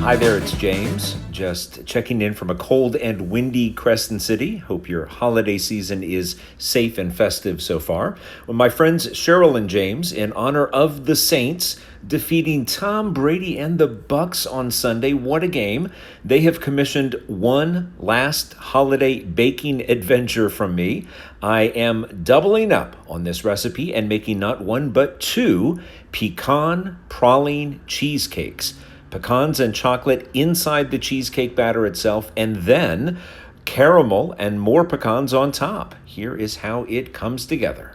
Hi there, it's James. Just checking in from a cold and windy Crescent City. Hope your holiday season is safe and festive so far. Well, my friends Cheryl and James, in honor of the Saints defeating Tom Brady and the Bucs on Sunday, what a game. They have commissioned one last holiday baking adventure from me. I am doubling up on this recipe and making not one but two pecan praline cheesecakes. Pecans and chocolate inside the cheesecake batter itself, and then caramel and more pecans on top. Here is how it comes together.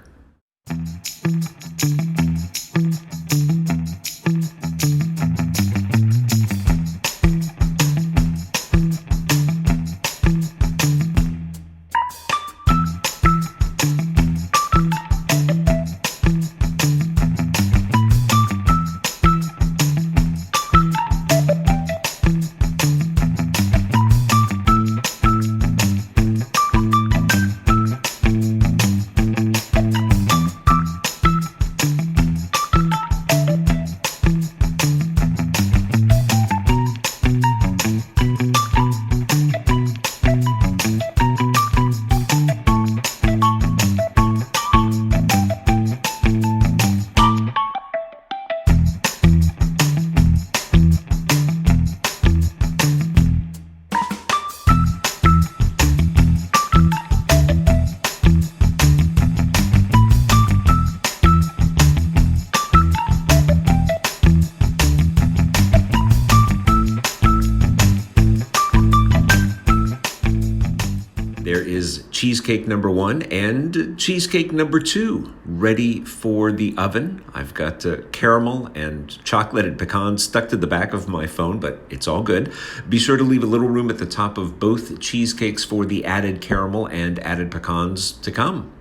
There is cheesecake number one and cheesecake number two ready for the oven. I've got caramel and chocolate and pecans stuck to the back of my phone, but it's all good. Be sure to leave a little room at the top of both cheesecakes for the added caramel and added pecans to come.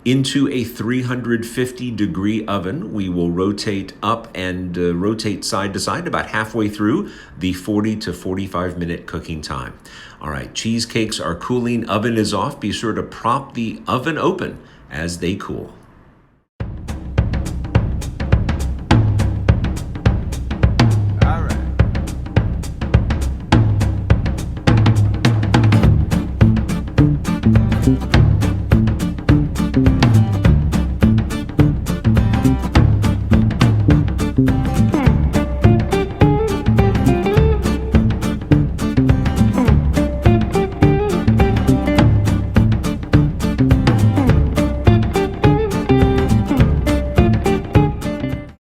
Into a 350-degree oven, we will rotate up and rotate side to side about halfway through the 40 to 45-minute cooking time. All right, cheesecakes are cooling, oven is off. Be sure to prop the oven open as they cool.